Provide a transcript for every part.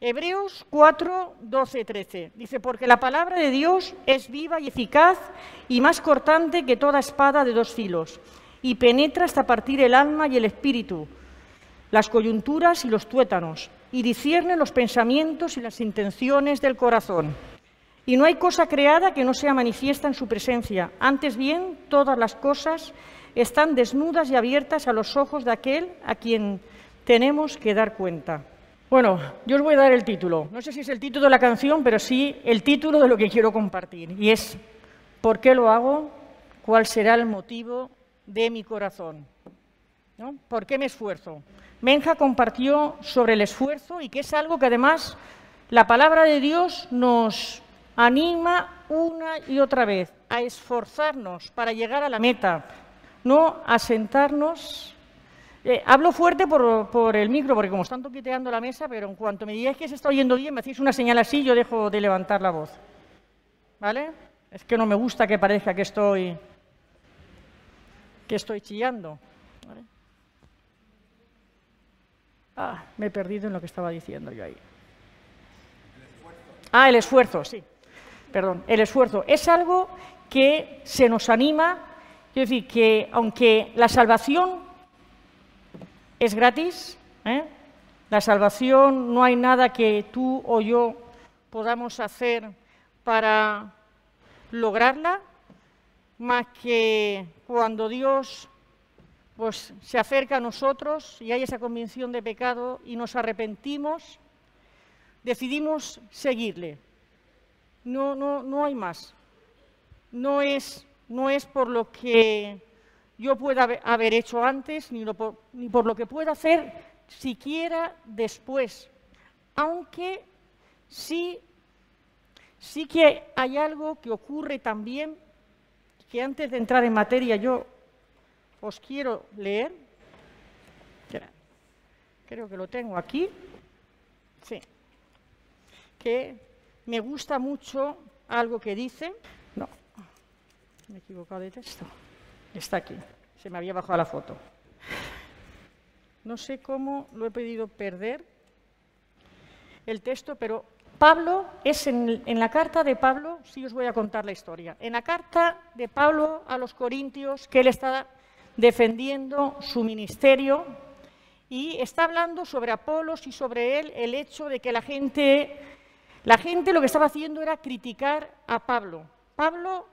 Hebreos 4, 12, 13. Dice, porque la palabra de Dios es viva y eficaz y más cortante que toda espada de dos filos, y penetra hasta partir el alma y el espíritu, las coyunturas y los tuétanos, y discierne los pensamientos y las intenciones del corazón. Y no hay cosa creada que no sea manifiesta en su presencia. Antes bien, todas las cosas están desnudas y abiertas a los ojos de aquel a quien tenemos que dar cuenta. Bueno, yo os voy a dar el título. No sé si es el título de la canción, pero sí el título de lo que quiero compartir. Y es, ¿por qué lo hago? ¿Cuál será el motivo de mi corazón? ¿No? ¿Por qué me esfuerzo? Benja compartió sobre el esfuerzo y que es algo que además la palabra de Dios nos anima una y otra vez a esforzarnos para llegar a la meta, no a sentarnos. Hablo fuerte por el micro, porque como están toqueteando la mesa, pero en cuanto me digáis que se está oyendo bien, me hacéis una señal así, yo dejo de levantar la voz. ¿Vale? Es que no me gusta que parezca que estoy chillando. ¿Vale? Me he perdido en lo que estaba diciendo yo ahí. El esfuerzo, sí. Perdón, el esfuerzo. Es algo que se nos anima, es decir, que aunque la salvación es gratis, la salvación no hay nada que tú o yo podamos hacer para lograrla, más que cuando Dios pues, se acerca a nosotros y hay esa convicción de pecado y nos arrepentimos, decidimos seguirle. No hay más. No es por lo que yo pueda haber hecho antes, ni por lo que pueda hacer siquiera después. Aunque sí que hay algo que ocurre también, que antes de entrar en materia yo os quiero leer. Creo que lo tengo aquí. Sí. Que me gusta mucho algo que dice. No, me he equivocado de texto. Está aquí, se me había bajado la foto. No sé cómo lo he podido perder, el texto, pero Pablo, es en la carta de Pablo, sí os voy a contar la historia. En la carta de Pablo a los Corintios, que él está defendiendo su ministerio y está hablando sobre Apolos y sobre él, el hecho de que la gente lo que estaba haciendo era criticar a Pablo. Pablo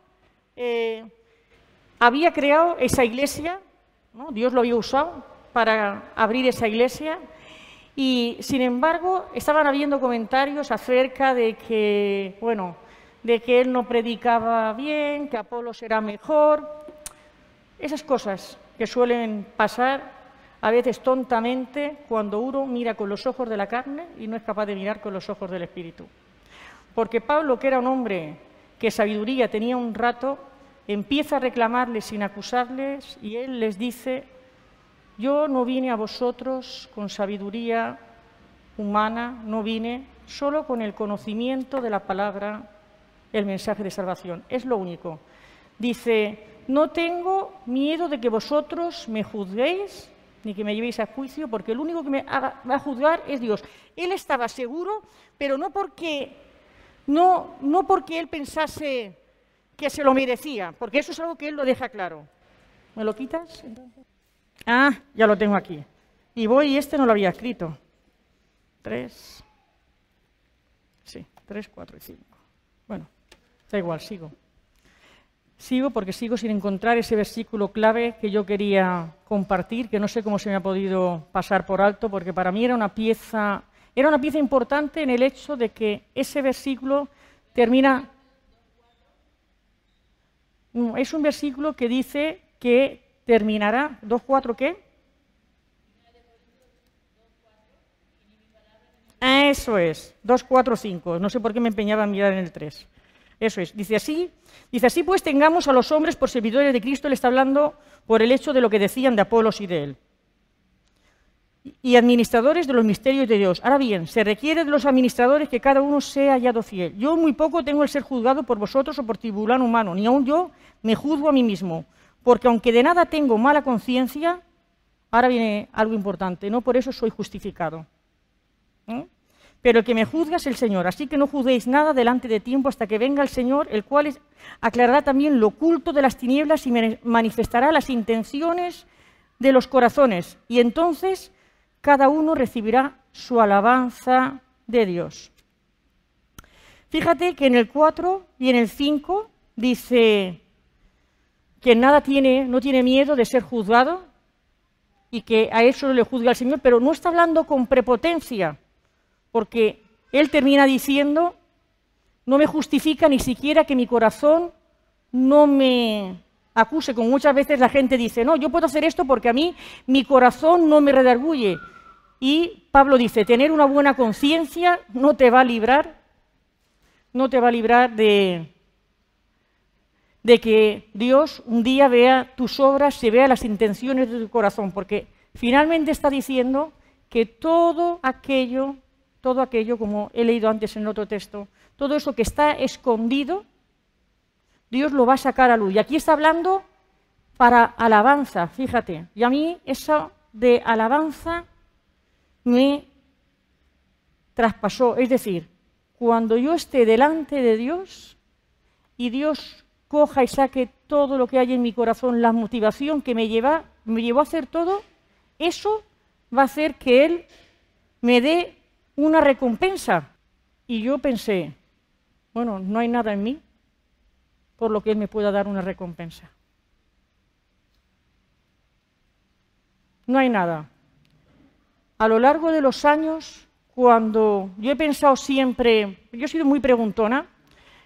había creado esa iglesia, ¿no? Dios lo había usado para abrir esa iglesia y, sin embargo, estaban habiendo comentarios acerca de que, bueno, de que él no predicaba bien, que Apolos era mejor, esas cosas que suelen pasar a veces tontamente cuando uno mira con los ojos de la carne y no es capaz de mirar con los ojos del Espíritu. Porque Pablo, que era un hombre que sabiduría tenía un rato, empieza a reclamarles sin acusarles y él les dice, yo no vine a vosotros con sabiduría humana, no vine solo con el conocimiento de la palabra, el mensaje de salvación, es lo único. Dice, no tengo miedo de que vosotros me juzguéis ni que me llevéis a juicio, porque el único que me va a juzgar es Dios. Él estaba seguro, pero no porque él pensase que se lo merecía, porque eso es algo que él lo deja claro. ¿Me lo quitas? Ya lo tengo aquí. Y no lo había escrito. 3, 4 y 5. Bueno, da igual, sigo. Sigo porque sigo sin encontrar ese versículo clave que yo quería compartir, que no sé cómo se me ha podido pasar por alto, porque para mí era una pieza importante en el hecho de que ese versículo termina. Es un versículo que dice que terminará, 2:4, ¿qué? Eso es, 2:4-5. No sé por qué me empeñaba en mirar en el 3. Eso es, dice así pues tengamos a los hombres por servidores de Cristo. Él está hablando por el hecho de lo que decían de Apolos y de él. Y administradores de los misterios de Dios. Ahora bien, se requiere de los administradores que cada uno sea hallado fiel. Yo muy poco tengo el ser juzgado por vosotros o por tribunal humano, ni aun yo me juzgo a mí mismo, porque aunque de nada tengo mala conciencia, ahora viene algo importante, no por eso soy justificado. pero el que me juzga es el Señor. Así que no juzguéis nada delante de tiempo hasta que venga el Señor, el cual aclarará también lo oculto de las tinieblas y manifestará las intenciones de los corazones. Y entonces cada uno recibirá su alabanza de Dios. Fíjate que en el 4 y en el 5 dice que no tiene miedo de ser juzgado y que a eso le juzga el Señor, pero no está hablando con prepotencia, porque él termina diciendo, no me justifica ni siquiera que mi corazón no me acuse, como muchas veces la gente dice, no, yo puedo hacer esto porque a mí mi corazón no me redarguye. Y Pablo dice, tener una buena conciencia no te va a librar de que Dios un día vea tus obras, se vea las intenciones de tu corazón, porque finalmente está diciendo que todo aquello, como he leído antes en otro texto, todo eso que está escondido, Dios lo va a sacar a luz. Y aquí está hablando para alabanza, fíjate. Y a mí eso de alabanza me traspasó. Es decir, cuando yo esté delante de Dios y Dios coja y saque todo lo que hay en mi corazón, la motivación que me llevó a hacer todo, eso va a hacer que Él me dé una recompensa. Y yo pensé, bueno, no hay nada en mí por lo que Él me pueda dar una recompensa. No hay nada. A lo largo de los años, cuando yo he pensado siempre, yo he sido muy preguntona,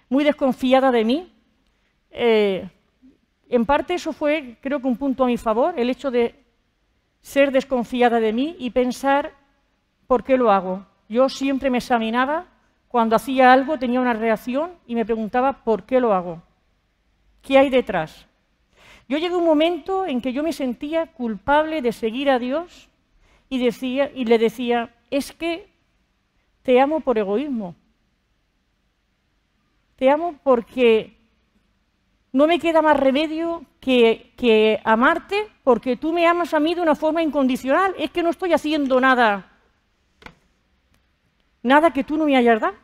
muy desconfiada de mí, en parte eso fue, creo que un punto a mi favor, el hecho de ser desconfiada de mí y pensar, ¿por qué lo hago? Yo siempre me examinaba, cuando hacía algo tenía una reacción y me preguntaba, ¿por qué lo hago? ¿Qué hay detrás? Yo llegué a un momento en que yo me sentía culpable de seguir a Dios y le decía, es que te amo por egoísmo. Te amo porque no me queda más remedio que amarte, porque tú me amas a mí de una forma incondicional. Es que no estoy haciendo nada que tú no me hayas dado.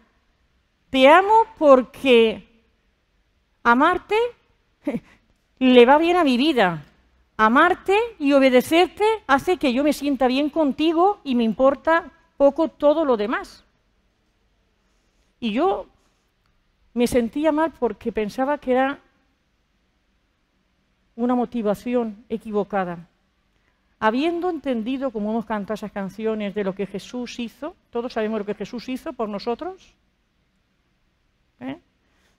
Te amo porque amarte le va bien a mi vida. Amarte y obedecerte hace que yo me sienta bien contigo y me importa poco todo lo demás. Y yo me sentía mal porque pensaba que era una motivación equivocada. Habiendo entendido, como hemos cantado esas canciones, de lo que Jesús hizo, todos sabemos lo que Jesús hizo por nosotros,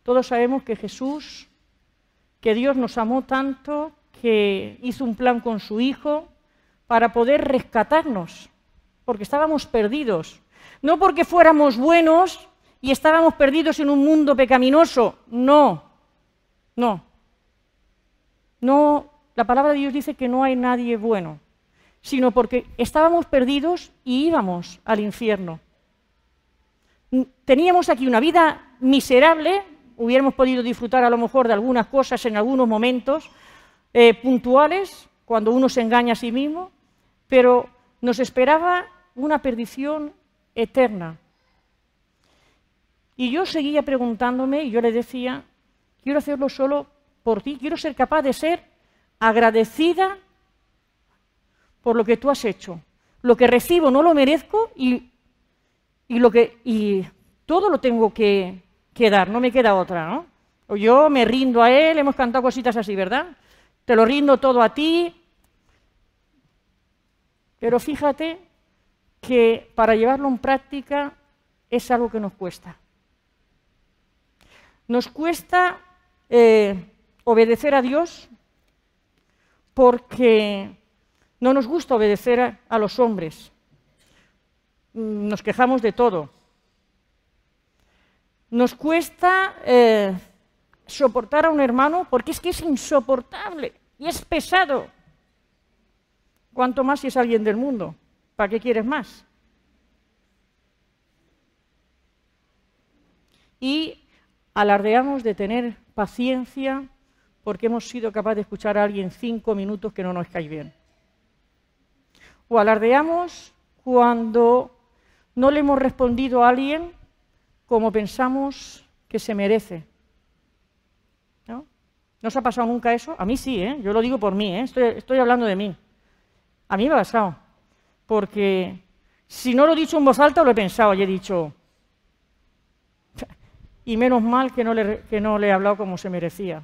todos sabemos que Dios nos amó tanto, que hizo un plan con su Hijo para poder rescatarnos, porque estábamos perdidos. No porque fuéramos buenos y estábamos perdidos en un mundo pecaminoso, no. La palabra de Dios dice que no hay nadie bueno, sino porque estábamos perdidos y íbamos al infierno. Teníamos aquí una vida miserable, hubiéramos podido disfrutar a lo mejor de algunas cosas en algunos momentos puntuales, cuando uno se engaña a sí mismo, pero nos esperaba una perdición eterna. Y yo seguía preguntándome, y yo le decía, quiero hacerlo solo por ti, quiero ser capaz de ser agradecida por lo que tú has hecho. Lo que recibo no lo merezco y todo lo tengo que dar, no me queda otra, ¿no? O yo me rindo a Él, hemos cantado cositas así, ¿verdad? Te lo rindo todo a ti. Pero fíjate que para llevarlo en práctica es algo que nos cuesta. Nos cuesta obedecer a Dios porque no nos gusta obedecer a los hombres. Nos quejamos de todo. Nos cuesta soportar a un hermano porque es que es insoportable y es pesado. ¿Cuánto más si es alguien del mundo? ¿Para qué quieres más? Y alardeamos de tener paciencia porque hemos sido capaces de escuchar a alguien 5 minutos que no nos cae bien. O alardeamos cuando no le hemos respondido a alguien como pensamos que se merece. ¿No? ¿No os ha pasado nunca eso? A mí sí, ¿eh? Yo lo digo por mí, ¿eh? Estoy hablando de mí. A mí me ha pasado, porque si no lo he dicho en voz alta, lo he pensado y he dicho, y menos mal que no le he hablado como se merecía.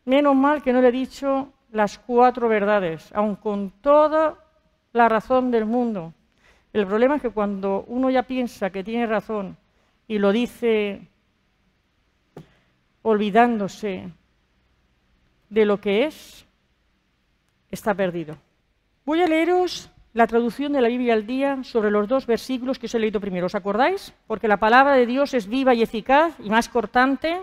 Menos mal que no le he dicho las 4 verdades, aun con toda la razón del mundo. El problema es que cuando uno ya piensa que tiene razón y lo dice olvidándose de lo que es, está perdido. Voy a leeros la traducción de la Biblia al día sobre los 2 versículos que os he leído primero. ¿Os acordáis? Porque la palabra de Dios es viva y eficaz y más cortante,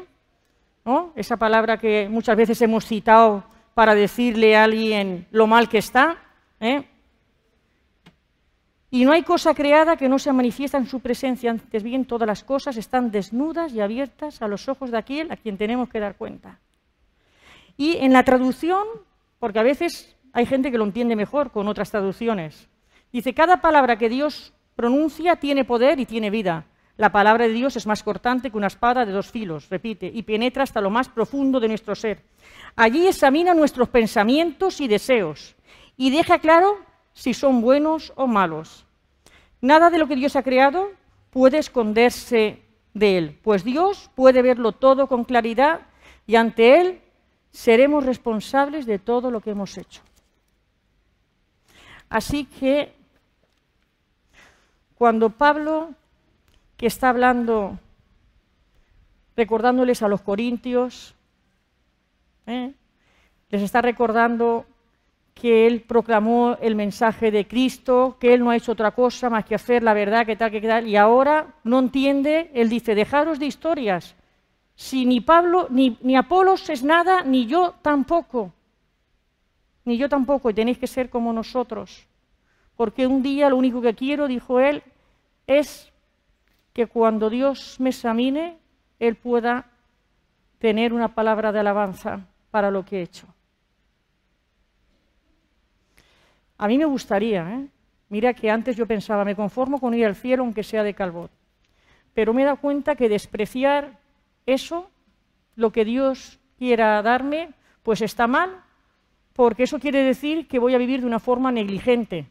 ¿no? Esa palabra que muchas veces hemos citado para decirle a alguien lo mal que está, ¿eh? Y no hay cosa creada que no se manifiesta en su presencia, antes bien todas las cosas están desnudas y abiertas a los ojos de aquel a quien tenemos que dar cuenta. Y en la traducción, porque a veces hay gente que lo entiende mejor con otras traducciones, dice, cada palabra que Dios pronuncia tiene poder y tiene vida. La palabra de Dios es más cortante que una espada de 2 filos, repite, y penetra hasta lo más profundo de nuestro ser. Allí examina nuestros pensamientos y deseos y deja claro si son buenos o malos. Nada de lo que Dios ha creado puede esconderse de Él, pues Dios puede verlo todo con claridad y ante Él seremos responsables de todo lo que hemos hecho. Así que cuando Pablo, que está hablando, recordándoles a los corintios, les está recordando que él proclamó el mensaje de Cristo, que él no ha hecho otra cosa más que hacer la verdad, que tal, y ahora no entiende, él dice, dejaros de historias, si ni Pablo, ni Apolos es nada, ni yo tampoco, y tenéis que ser como nosotros, porque un día lo único que quiero, dijo él, es que cuando Dios me examine, Él pueda tener una palabra de alabanza para lo que he hecho. A mí me gustaría, mira que antes yo pensaba, me conformo con ir al cielo aunque sea de Calvot, pero me he dado cuenta que despreciar eso, lo que Dios quiera darme, pues está mal, porque eso quiere decir que voy a vivir de una forma negligente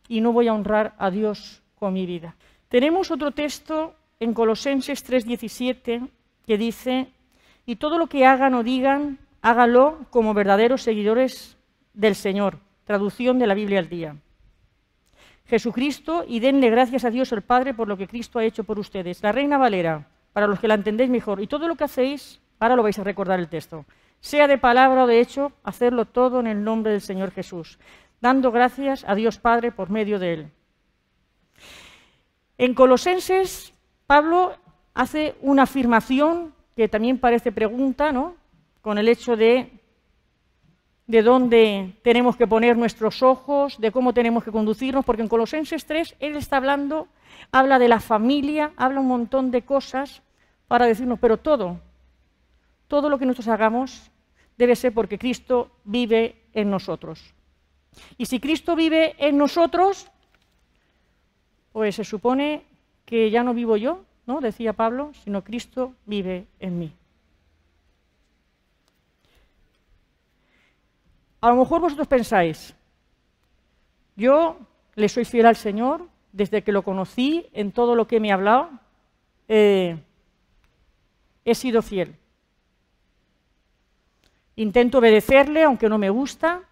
y no voy a honrar a Dios con mi vida. Tenemos otro texto en Colosenses 3:17 que dice, y todo lo que hagan o digan, hágalo como verdaderos seguidores del Señor. Traducción de la Biblia al día. Jesucristo, y denle gracias a Dios el Padre por lo que Cristo ha hecho por ustedes. La Reina Valera, para los que la entendéis mejor. Y todo lo que hacéis, ahora lo vais a recordar el texto, sea de palabra o de hecho, hacerlo todo en el nombre del Señor Jesús, dando gracias a Dios Padre por medio de Él. En Colosenses, Pablo hace una afirmación que también parece pregunta, ¿no? Con el hecho de dónde tenemos que poner nuestros ojos, de cómo tenemos que conducirnos, porque en Colosenses 3 él está hablando, habla de la familia, habla un montón de cosas para decirnos, pero todo lo que nosotros hagamos debe ser porque Cristo vive en nosotros. Y si Cristo vive en nosotros, pues se supone que ya no vivo yo, ¿no? Decía Pablo, sino Cristo vive en mí. A lo mejor vosotros pensáis, yo le soy fiel al Señor, desde que lo conocí, en todo lo que me ha hablado, he sido fiel. Intento obedecerle, aunque no me gusta,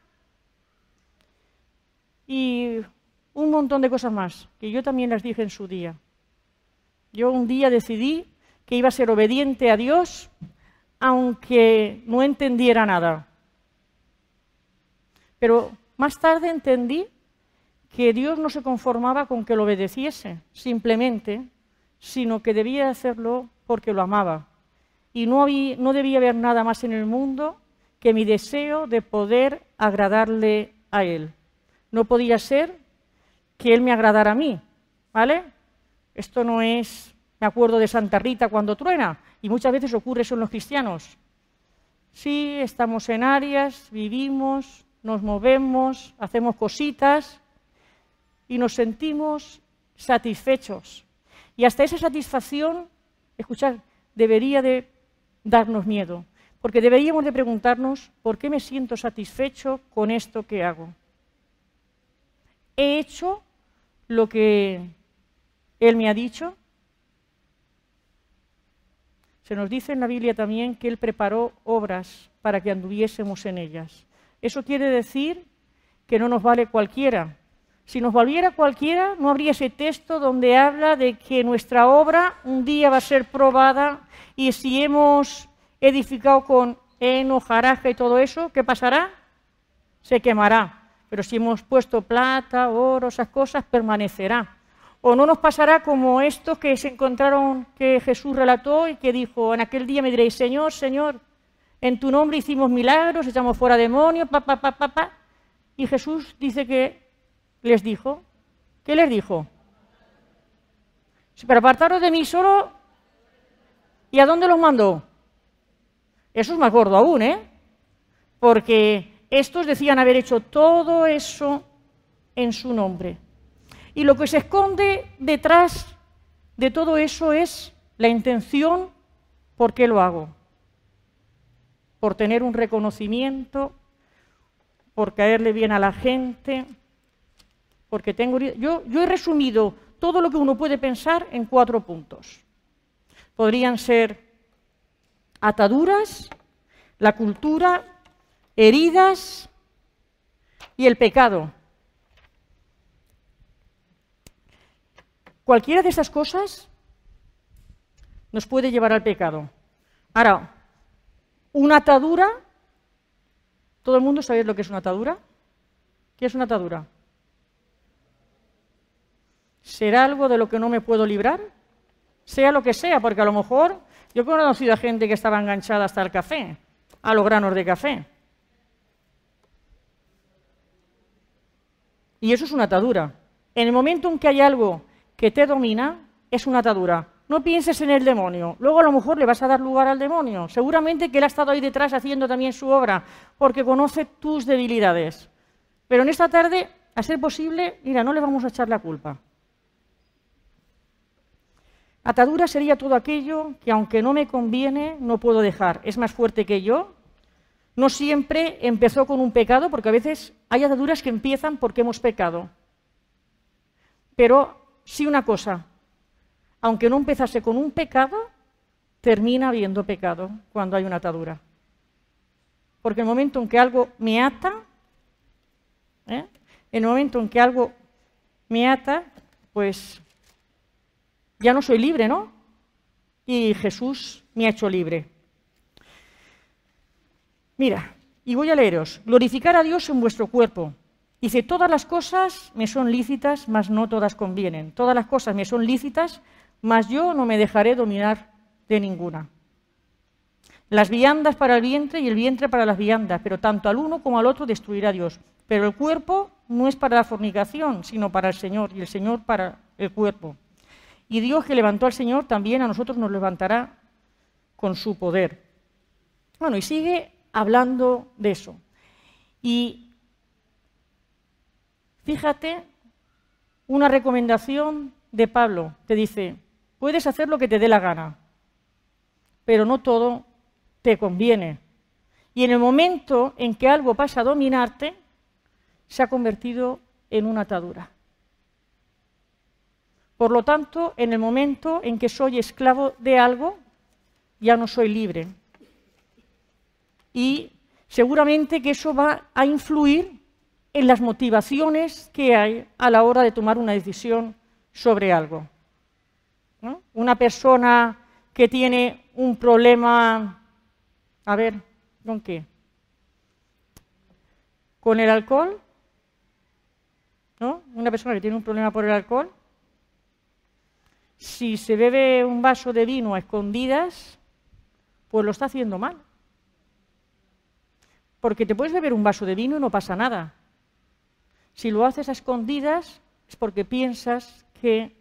y un montón de cosas más, que yo también las dije en su día. Yo un día decidí que iba a ser obediente a Dios, aunque no entendiera nada. Pero más tarde entendí que Dios no se conformaba con que lo obedeciese, simplemente, sino que debía hacerlo porque lo amaba. Y no debía haber nada más en el mundo que mi deseo de poder agradarle a Él. No podía ser que Él me agradara a mí, ¿vale? Esto no es, me acuerdo de Santa Rita cuando truena, y muchas veces ocurre eso en los cristianos. Sí, estamos en áreas, vivimos, nos movemos, hacemos cositas, y nos sentimos satisfechos. Y hasta esa satisfacción, escuchad, debería de darnos miedo, porque deberíamos de preguntarnos, ¿por qué me siento satisfecho con esto que hago? ¿He hecho lo que Él me ha dicho? Se nos dice en la Biblia también que Él preparó obras para que anduviésemos en ellas. Eso quiere decir que no nos vale cualquiera. Si nos valiera cualquiera, no habría ese texto donde habla de que nuestra obra un día va a ser probada y si hemos edificado con heno, hojarasca y todo eso, ¿qué pasará? Se quemará. Pero si hemos puesto plata, oro, esas cosas, permanecerá. O no nos pasará como estos que se encontraron, que Jesús relató y que dijo, en aquel día me diréis, Señor, Señor, en tu nombre hicimos milagros, echamos fuera demonios, Y Jesús dice que les dijo, ¿qué les dijo? Pero apartaros de mí solo, ¿y a dónde los mandó? Eso es más gordo aún, ¿eh? Porque estos decían haber hecho todo eso en su nombre. Y lo que se esconde detrás de todo eso es la intención, ¿por qué lo hago? Por tener un reconocimiento, por caerle bien a la gente, porque tengo... Yo he resumido todo lo que uno puede pensar en 4 puntos. Podrían ser ataduras, la cultura, heridas y el pecado. Cualquiera de estas cosas nos puede llevar al pecado. Ahora, una atadura, ¿todo el mundo sabe lo que es una atadura? ¿Qué es una atadura? ¿Será algo de lo que no me puedo librar? Sea lo que sea, porque a lo mejor yo he conocido a gente que estaba enganchada hasta el café, a los granos de café. Y eso es una atadura. En el momento en que hay algo que te domina, es una atadura. No pienses en el demonio. Luego a lo mejor le vas a dar lugar al demonio. Seguramente que él ha estado ahí detrás haciendo también su obra, porque conoce tus debilidades. Pero en esta tarde, a ser posible, mira, no le vamos a echar la culpa. Atadura sería todo aquello que, aunque no me conviene, no puedo dejar. Es más fuerte que yo. No siempre empezó con un pecado, porque a veces hay ataduras que empiezan porque hemos pecado. Pero sí una cosa, aunque no empezase con un pecado, termina habiendo pecado cuando hay una atadura. Porque el momento en que algo me ata, en el momento en que algo me ata, pues ya no soy libre, ¿no? Y Jesús me ha hecho libre. Mira, y voy a leeros, glorificar a Dios en vuestro cuerpo. Dice, todas las cosas me son lícitas, mas no todas convienen. Todas las cosas me son lícitas, mas yo no me dejaré dominar de ninguna. Las viandas para el vientre y el vientre para las viandas, pero tanto al uno como al otro destruirá Dios. Pero el cuerpo no es para la fornicación, sino para el Señor, y el Señor para el cuerpo. Y Dios que levantó al Señor, también a nosotros nos levantará con su poder. Bueno, y sigue hablando de eso. Y fíjate, una recomendación de Pablo, te dice, puedes hacer lo que te dé la gana, pero no todo te conviene. Y en el momento en que algo pasa a dominarte, se ha convertido en una atadura. Por lo tanto, en el momento en que soy esclavo de algo, ya no soy libre. Y seguramente que eso va a influir en las motivaciones que hay a la hora de tomar una decisión sobre algo, ¿no? Una persona que tiene un problema, a ver, ¿con qué? ¿Con el alcohol? ¿No? Una persona que tiene un problema por el alcohol, si se bebe un vaso de vino a escondidas, pues lo está haciendo mal. Porque te puedes beber un vaso de vino y no pasa nada. Si lo haces a escondidas es porque piensas que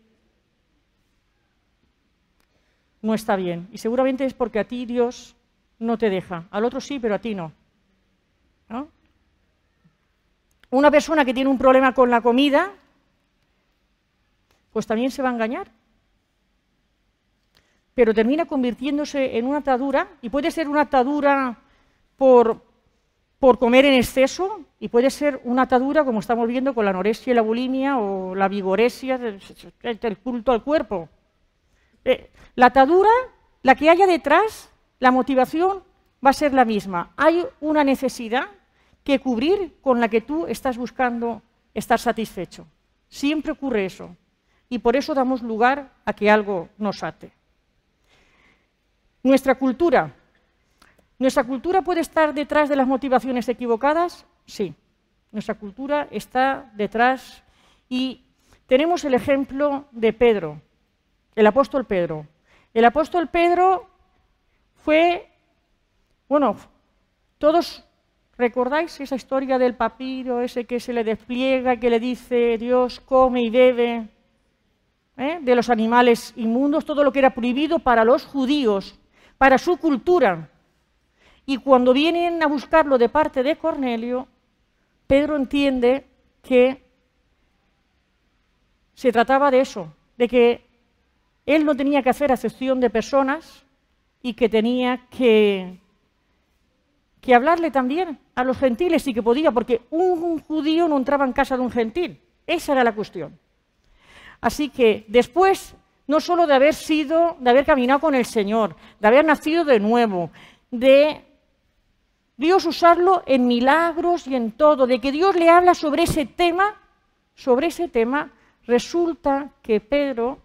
no está bien. Y seguramente es porque a ti Dios no te deja. Al otro sí, pero a ti no. ¿No? Una persona que tiene un problema con la comida, pues también se va a engañar. Pero termina convirtiéndose en una atadura, y puede ser una atadura por comer en exceso, y puede ser una atadura, como estamos viendo, con la anorexia y la bulimia, o la vigoresia, el culto al cuerpo. La atadura, la que haya detrás, la motivación va a ser la misma. Hay una necesidad que cubrir con la que tú estás buscando estar satisfecho. Siempre ocurre eso. Y por eso damos lugar a que algo nos ate. Nuestra cultura. ¿Nuestra cultura puede estar detrás de las motivaciones equivocadas? Sí. Nuestra cultura está detrás. Y tenemos el ejemplo de Pedro, el apóstol Pedro. El apóstol Pedro fue, bueno, todos recordáis esa historia del papiro, ese que se le despliega, que le dice Dios come y bebe, de los animales inmundos, todo lo que era prohibido para los judíos, para su cultura. Y cuando vienen a buscarlo de parte de Cornelio, Pedro entiende que se trataba de eso, de que él no tenía que hacer acepción de personas y que tenía que hablarle también a los gentiles, y que podía, porque un judío no entraba en casa de un gentil. Esa era la cuestión. Así que después, no solo de haber caminado con el Señor, de haber nacido de nuevo, de Dios usarlo en milagros y en todo, de que Dios le habla sobre ese tema, resulta que Pedro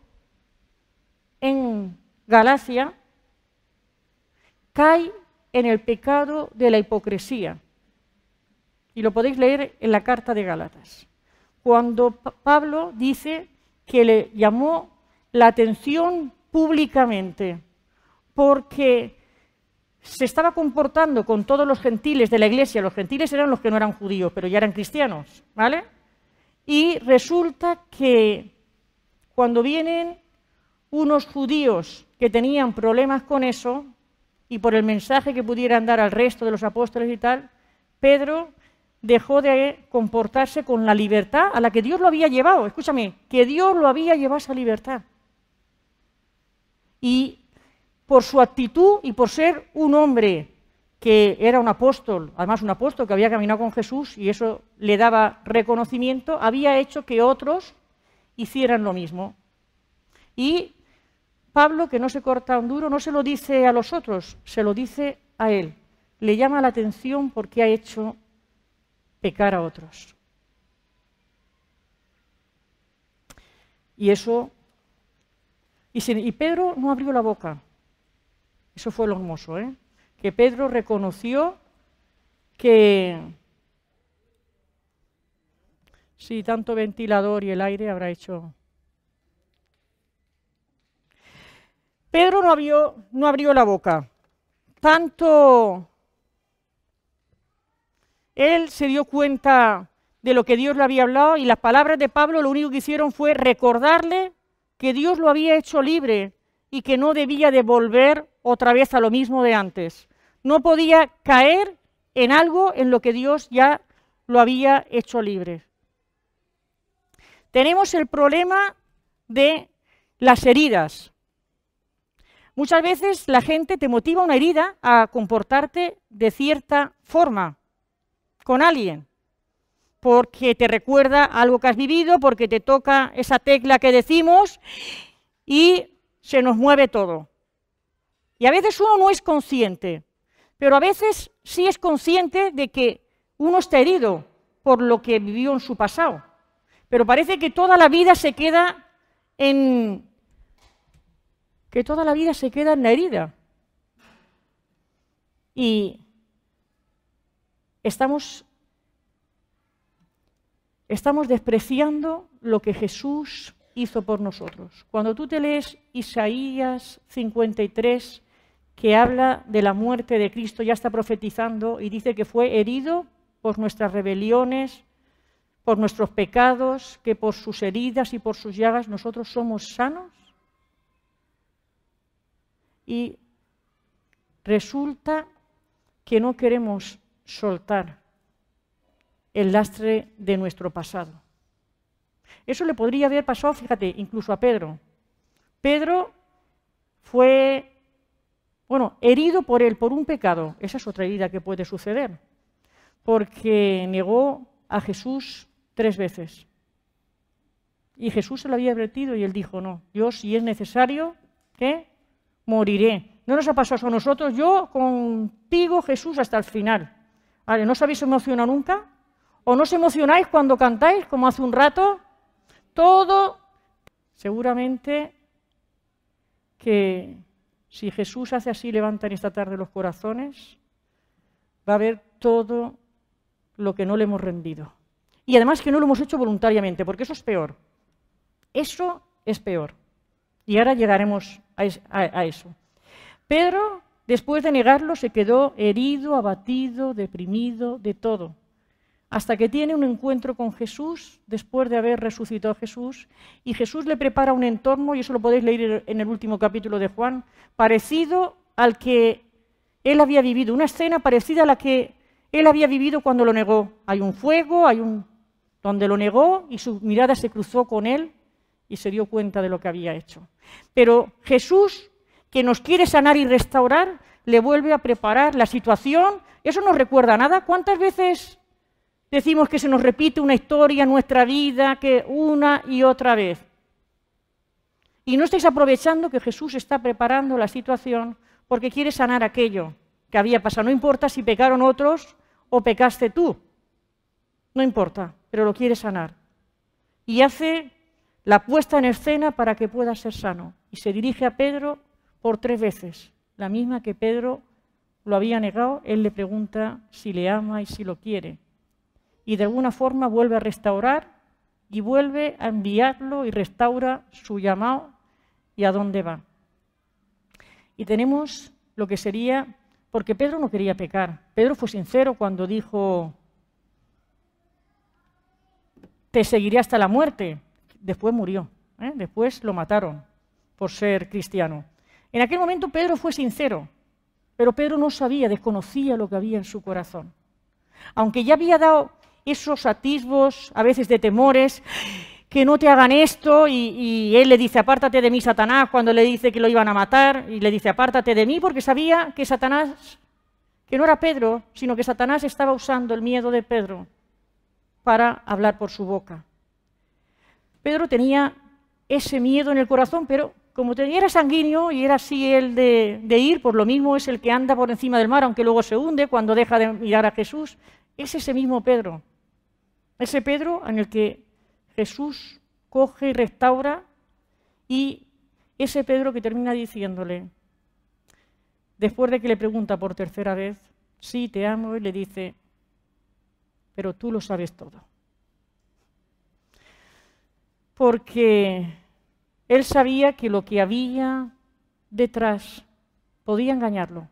en Galacia cae en el pecado de la hipocresía. Y lo podéis leer en la carta de Gálatas. Cuando Pablo dice que le llamó la atención públicamente porque se estaba comportando con todos los gentiles de la iglesia. Los gentiles eran los que no eran judíos, pero ya eran cristianos, ¿vale? Y resulta que cuando vienen unos judíos que tenían problemas con eso, y por el mensaje que pudieran dar al resto de los apóstoles y tal, Pedro dejó de comportarse con la libertad a la que Dios lo había llevado. Escúchame, que Dios lo había llevado a esa libertad. Y por su actitud y por ser un hombre que era un apóstol, además un apóstol que había caminado con Jesús, y eso le daba reconocimiento, había hecho que otros hicieran lo mismo. Y Pablo, que no se corta un duro, no se lo dice a los otros, se lo dice a él. Le llama la atención porque ha hecho pecar a otros. Y eso, y Pedro no abrió la boca. Eso fue lo hermoso, que Pedro reconoció que sí, tanto ventilador y el aire habrá hecho. Pedro no abrió la boca. Tanto él se dio cuenta de lo que Dios le había hablado, y las palabras de Pablo lo único que hicieron fue recordarle que Dios lo había hecho libre y que no debía de volver otra vez a lo mismo de antes. No podía caer en algo en lo que Dios ya lo había hecho libre. Tenemos el problema de las heridas. Muchas veces la gente te motiva una herida a comportarte de cierta forma con alguien, porque te recuerda algo que has vivido, porque te toca esa tecla que decimos y se nos mueve todo. Y a veces uno no es consciente, pero a veces sí es consciente de que uno está herido por lo que vivió en su pasado. Pero parece que toda la vida se queda en la herida. Y estamos despreciando lo que Jesús hizo por nosotros. Cuando tú te lees Isaías 53, que habla de la muerte de Cristo, ya está profetizando y dice que fue herido por nuestras rebeliones, por nuestros pecados, que por sus heridas y por sus llagas nosotros somos sanos. Y resulta que no queremos soltar el lastre de nuestro pasado. Eso le podría haber pasado, fíjate, incluso a Pedro. Pedro fue, herido por él, por un pecado. Esa es otra herida que puede suceder, porque negó a Jesús 3 veces. Y Jesús se lo había advertido y él dijo, no, yo si es necesario, ¿qué? Moriré. ¿No nos ha pasado eso a nosotros? Yo contigo, Jesús, hasta el final. ¿Vale? ¿No os habéis emocionado nunca? ¿O no os emocionáis cuando cantáis, como hace un rato? Todo, seguramente que si Jesús hace así, levanta en esta tarde los corazones, va a ver todo lo que no le hemos rendido. Y además que no lo hemos hecho voluntariamente, porque eso es peor. Eso es peor. Y ahora llegaremos a eso. Pedro, después de negarlo, se quedó herido, abatido, deprimido, de todo. Hasta que tiene un encuentro con Jesús, después de haber resucitado a Jesús, y Jesús le prepara un entorno, y eso lo podéis leer en el último capítulo de Juan, parecido al que él había vivido, una escena parecida a la que él había vivido cuando lo negó. Hay un fuego, donde lo negó, y su mirada se cruzó con él, y se dio cuenta de lo que había hecho. Pero Jesús, que nos quiere sanar y restaurar, le vuelve a preparar la situación. ¿Eso nos recuerda a nada? ¿Cuántas veces decimos que se nos repite una historia en nuestra vida, que una y otra vez? Y no estáis aprovechando que Jesús está preparando la situación porque quiere sanar aquello que había pasado. No importa si pecaron otros o pecaste tú. No importa, pero lo quiere sanar. Y hace la puesta en escena para que pueda ser sano. Y se dirige a Pedro por 3 veces. La misma que Pedro lo había negado, él le pregunta si le ama y si lo quiere. Y de alguna forma vuelve a restaurar y vuelve a enviarlo y restaura su llamado y a dónde va. Y tenemos lo que sería, porque Pedro no quería pecar. Pedro fue sincero cuando dijo, te seguiré hasta la muerte. Después murió, después lo mataron por ser cristiano. En aquel momento Pedro fue sincero, pero Pedro no sabía, desconocía lo que había en su corazón. Aunque ya había dado esos atisbos, a veces de temores, que no te hagan esto, y él le dice, apártate de mí, Satanás, cuando le dice que lo iban a matar, y le dice, apártate de mí, porque sabía que Satanás, que no era Pedro, sino que Satanás estaba usando el miedo de Pedro para hablar por su boca. Pedro tenía ese miedo en el corazón, pero como era sanguíneo y era así el de ir, por lo mismo es el que anda por encima del mar, aunque luego se hunde cuando deja de mirar a Jesús. Es ese mismo Pedro, ese Pedro en el que Jesús coge y restaura, y ese Pedro que termina diciéndole, después de que le pregunta por 3.ª vez, sí, te amo, y le dice, pero tú lo sabes todo. Porque él sabía que lo que había detrás podía engañarlo.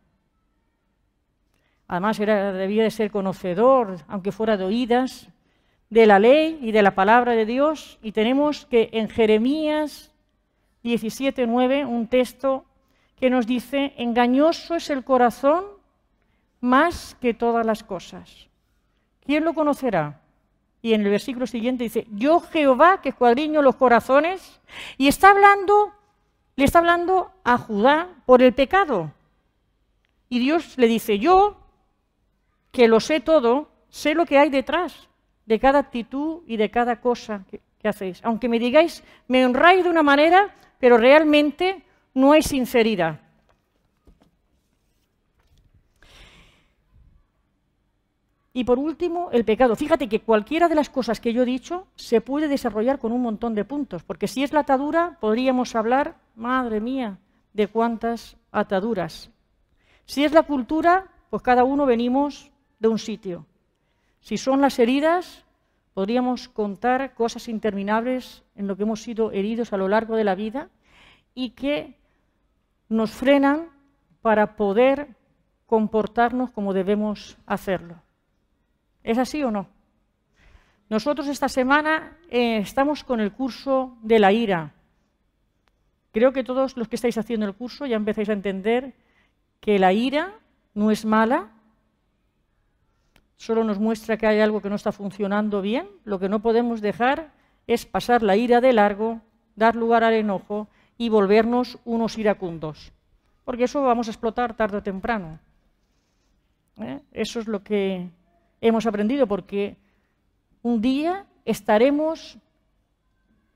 Además, debía de ser conocedor, aunque fuera de oídas, de la ley y de la palabra de Dios. Y tenemos que en Jeremías 17:9, un texto que nos dice, engañoso es el corazón más que todas las cosas. ¿Quién lo conocerá? Y en el versículo siguiente dice, yo Jehová que escuadriño los corazones, y le está hablando a Judá por el pecado. Y Dios le dice, yo que lo sé todo, sé lo que hay detrás de cada actitud y de cada cosa que hacéis. Aunque me digáis, me honráis de una manera, pero realmente no hay sinceridad. Y por último, el pecado. Fíjate que cualquiera de las cosas que yo he dicho se puede desarrollar con un montón de puntos, porque si es la atadura, podríamos hablar, madre mía, de cuántas ataduras. Si es la cultura, pues cada uno venimos de un sitio. Si son las heridas, podríamos contar cosas interminables en lo que hemos sido heridos a lo largo de la vida y que nos frenan para poder comportarnos como debemos hacerlo. ¿Es así o no? Nosotros esta semana estamos con el curso de la ira. Creo que todos los que estáis haciendo el curso ya empezáis a entender que la ira no es mala, solo nos muestra que hay algo que no está funcionando bien. Lo que no podemos dejar es pasar la ira de largo, dar lugar al enojo y volvernos unos iracundos. Porque eso vamos a explotar tarde o temprano. Eso es lo que hemos aprendido, porque un día estaremos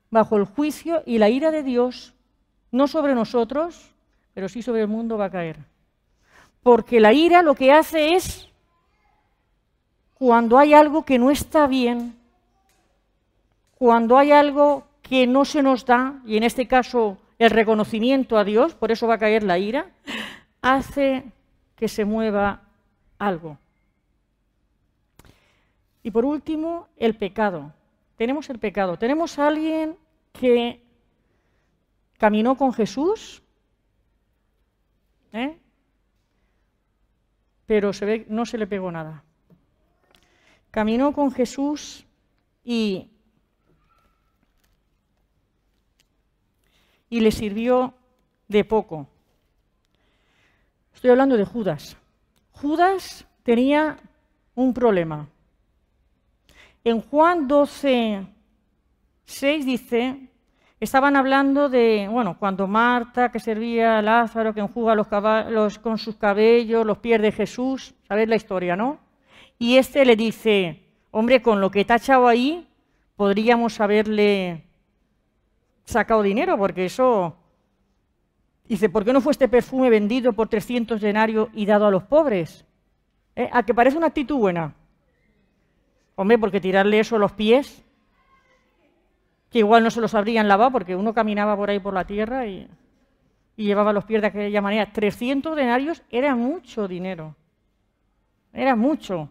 bajo el juicio y la ira de Dios, no sobre nosotros, pero sí sobre el mundo va a caer. Porque la ira lo que hace es, cuando hay algo que no está bien, cuando hay algo que no se nos da, y en este caso el reconocimiento a Dios, por eso va a caer la ira, hace que se mueva algo. Y por último, el pecado. Tenemos el pecado. Tenemos a alguien que caminó con Jesús, pero se ve, no se le pegó nada. Caminó con Jesús y le sirvió de poco. Estoy hablando de Judas. Judas tenía un problema. En Juan 12:6 dice, estaban hablando de, bueno, cuando Marta, que servía a Lázaro, que enjuga con sus cabellos los pies de Jesús, ¿sabéis la historia, no? Y este le dice, hombre, con lo que te ha echado ahí, podríamos haberle sacado dinero, porque eso... Dice, ¿por qué no fue este perfume vendido por 300 denarios y dado a los pobres? ¿A que parece una actitud buena? Hombre, porque tirarle eso a los pies, que igual no se los habrían lavado, porque uno caminaba por ahí por la tierra y llevaba los pies de aquella manera. 300 denarios era mucho dinero, era mucho.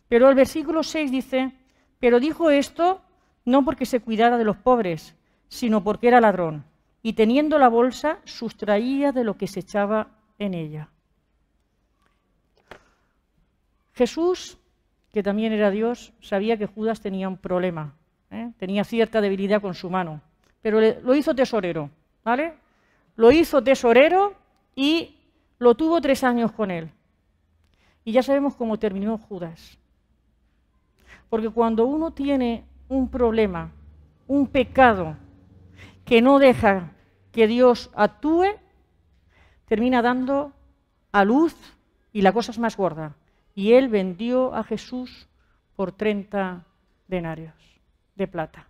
Pero el versículo 6 dice, pero dijo esto no porque se cuidara de los pobres, sino porque era ladrón, y teniendo la bolsa, sustraía de lo que se echaba en ella. Jesús, que también era Dios, sabía que Judas tenía un problema, tenía cierta debilidad con su mano, pero lo hizo tesorero, ¿vale? Lo hizo tesorero y lo tuvo 3 años con él. Y ya sabemos cómo terminó Judas. Porque cuando uno tiene un problema, un pecado, que no deja que Dios actúe, termina dando a luz y la cosa es más gorda. Y él vendió a Jesús por 30 denarios de plata.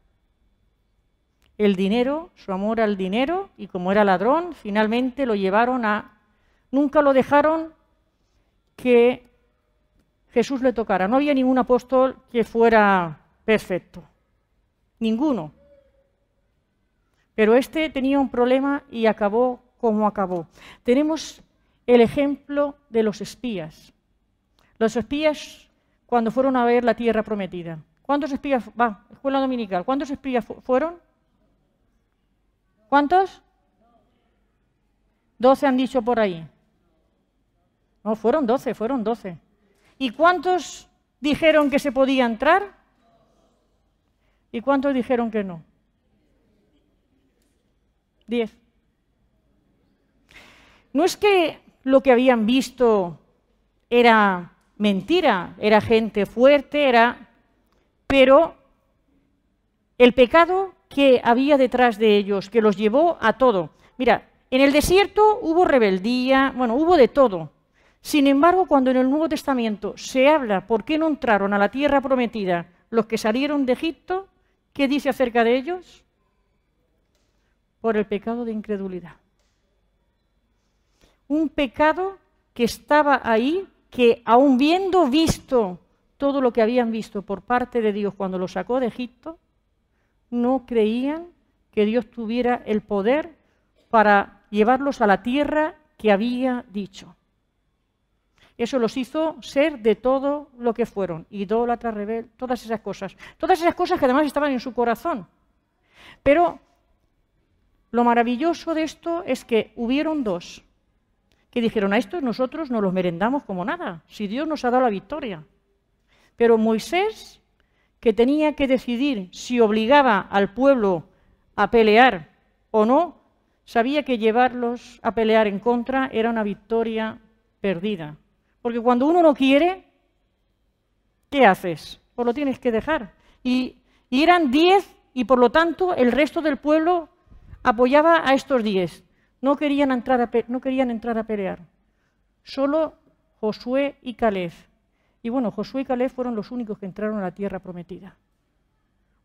El dinero, su amor al dinero, y como era ladrón, finalmente lo llevaron a... Nunca lo dejaron que Jesús le tocara. No había ningún apóstol que fuera perfecto. Ninguno. Pero este tenía un problema y acabó como acabó. Tenemos el ejemplo de los espías. Los espías cuando fueron a ver la tierra prometida. ¿Cuántos espías? Escuela dominical. ¿Cuántos espías fueron? ¿Cuántos? 12 han dicho por ahí. No, fueron 12, fueron 12. ¿Y cuántos dijeron que se podía entrar? ¿Y cuántos dijeron que no? 10. No es que lo que habían visto era mentira, era gente fuerte, pero el pecado que había detrás de ellos, que los llevó a todo. Mira, en el desierto hubo rebeldía, bueno, hubo de todo. Sin embargo, cuando en el Nuevo Testamento se habla por qué no entraron a la tierra prometida los que salieron de Egipto, ¿qué dice acerca de ellos? Por el pecado de incredulidad. Un pecado que estaba ahí, que aun viendo visto todo lo que habían visto por parte de Dios cuando los sacó de Egipto, no creían que Dios tuviera el poder para llevarlos a la tierra que había dicho. Eso los hizo ser de todo lo que fueron, idólatras, rebeldes, todas esas cosas que además estaban en su corazón. Pero lo maravilloso de esto es que hubieron dos que dijeron, a estos nosotros nos los merendamos como nada, si Dios nos ha dado la victoria. Pero Moisés, que tenía que decidir si obligaba al pueblo a pelear o no, sabía que llevarlos a pelear en contra era una victoria perdida. Porque cuando uno no quiere, ¿qué haces? Pues lo tienes que dejar. Y Y eran 10 y por lo tanto el resto del pueblo apoyaba a estos 10. No querían entrar a pelear. Solo Josué y Caleb. Y bueno, Josué y Caleb fueron los únicos que entraron a la tierra prometida.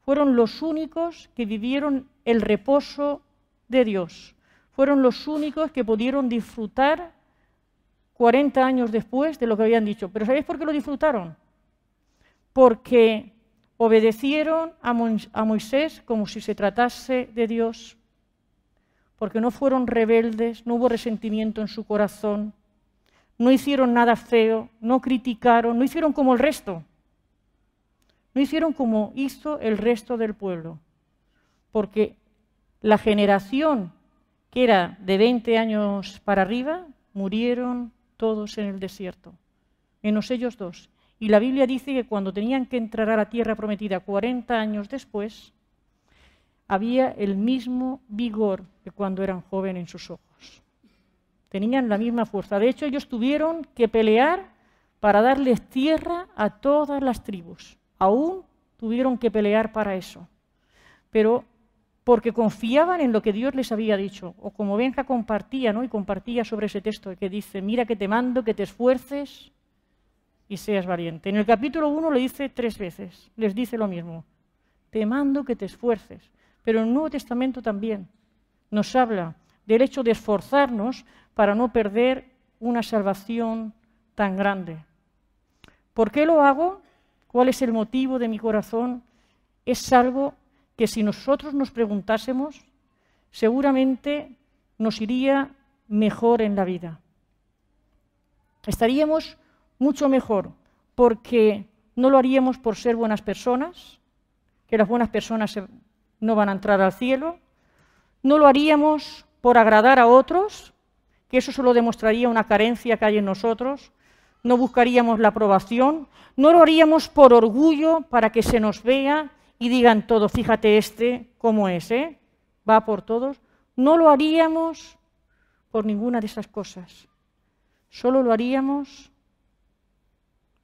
Fueron los únicos que vivieron el reposo de Dios. Fueron los únicos que pudieron disfrutar 40 años después de lo que habían dicho. ¿Pero sabéis por qué lo disfrutaron? Porque obedecieron a Moisés como si se tratase de Dios. Porque no fueron rebeldes, no hubo resentimiento en su corazón, no hicieron nada feo, no criticaron, no hicieron como el resto. No hicieron como hizo el resto del pueblo. Porque la generación que era de 20 años para arriba, murieron todos en el desierto, menos ellos dos. Y la Biblia dice que cuando tenían que entrar a la tierra prometida 40 años después, había el mismo vigor que cuando eran jóvenes en sus ojos. Tenían la misma fuerza. De hecho, ellos tuvieron que pelear para darles tierra a todas las tribus. Aún tuvieron que pelear para eso. Pero porque confiaban en lo que Dios les había dicho. O como Benja compartía, ¿no? Y compartía sobre ese texto que dice, mira que te mando, que te esfuerces y seas valiente. En el capítulo 1 le dice 3 veces, les dice lo mismo. Te mando que te esfuerces. Pero en el Nuevo Testamento también nos habla del hecho de esforzarnos para no perder una salvación tan grande. ¿Por qué lo hago? ¿Cuál es el motivo de mi corazón? Es algo que si nosotros nos preguntásemos, seguramente nos iría mejor en la vida. Estaríamos mucho mejor, porque no lo haríamos por ser buenas personas, que las buenas personas no van a entrar al cielo, no lo haríamos por agradar a otros, que eso solo demostraría una carencia que hay en nosotros, no buscaríamos la aprobación, no lo haríamos por orgullo para que se nos vea y digan todo, fíjate este cómo es, va por todos, no lo haríamos por ninguna de esas cosas, solo lo haríamos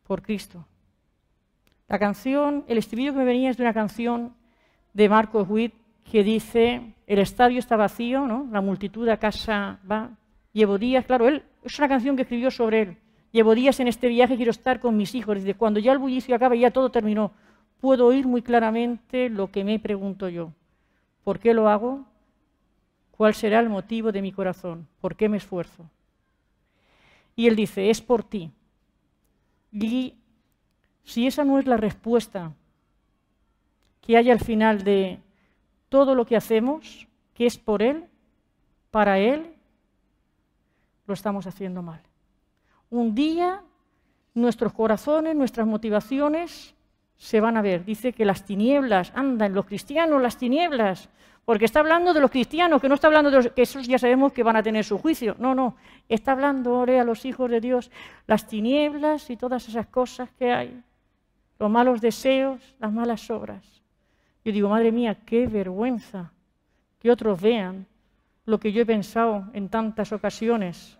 por Cristo. La canción, el estribillo que me venía es de una canción de Marcos Witt que dice, el estadio está vacío, ¿no? La multitud a casa va, llevo días, claro, él, es una canción que escribió sobre él, llevo días en este viaje, quiero estar con mis hijos, desde cuando ya el bullicio acaba y ya todo terminó, puedo oír muy claramente lo que me pregunto yo, ¿por qué lo hago? ¿Cuál será el motivo de mi corazón? ¿Por qué me esfuerzo? Y él dice, es por ti. Y si esa no es la respuesta que hay al final de todo lo que hacemos, que es por Él, para Él, lo estamos haciendo mal. Un día nuestros corazones, nuestras motivaciones se van a ver. Dice que las tinieblas, andan los cristianos, las tinieblas, porque está hablando de los cristianos, que no está hablando de los que esos ya sabemos que van a tener su juicio. No, no, está hablando ahora a los hijos de Dios, las tinieblas y todas esas cosas que hay, los malos deseos, las malas obras. Yo digo, madre mía, qué vergüenza que otros vean lo que yo he pensado en tantas ocasiones.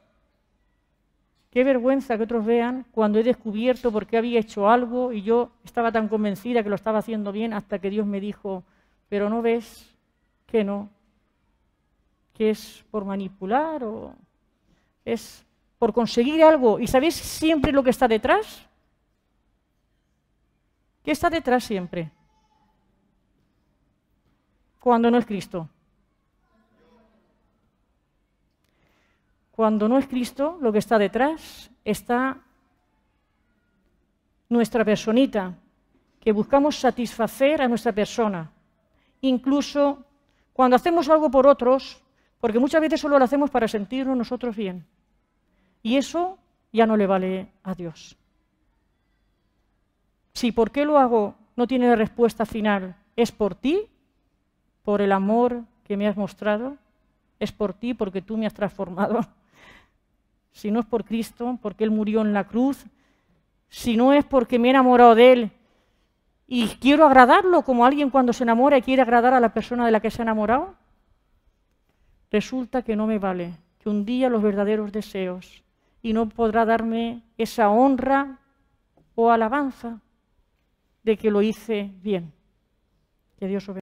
Qué vergüenza que otros vean cuando he descubierto por qué había hecho algo y yo estaba tan convencida que lo estaba haciendo bien hasta que Dios me dijo, pero no ves que no, que es por manipular o es por conseguir algo. ¿Y sabéis siempre lo que está detrás? ¿Qué está detrás siempre? Cuando no es Cristo. Cuando no es Cristo, lo que está detrás está nuestra personita, que buscamos satisfacer a nuestra persona. Incluso cuando hacemos algo por otros, porque muchas veces solo lo hacemos para sentirnos nosotros bien. Y eso ya no le vale a Dios. Si por qué lo hago no tiene la respuesta final, es por ti, por el amor que me has mostrado, es por ti, porque tú me has transformado. Si no es por Cristo, porque Él murió en la cruz, si no es porque me he enamorado de Él y quiero agradarlo como alguien cuando se enamora y quiere agradar a la persona de la que se ha enamorado, resulta que no me vale, que un día los verdaderos deseos y no podrá darme esa honra o alabanza de que lo hice bien. Que Dios os bendiga.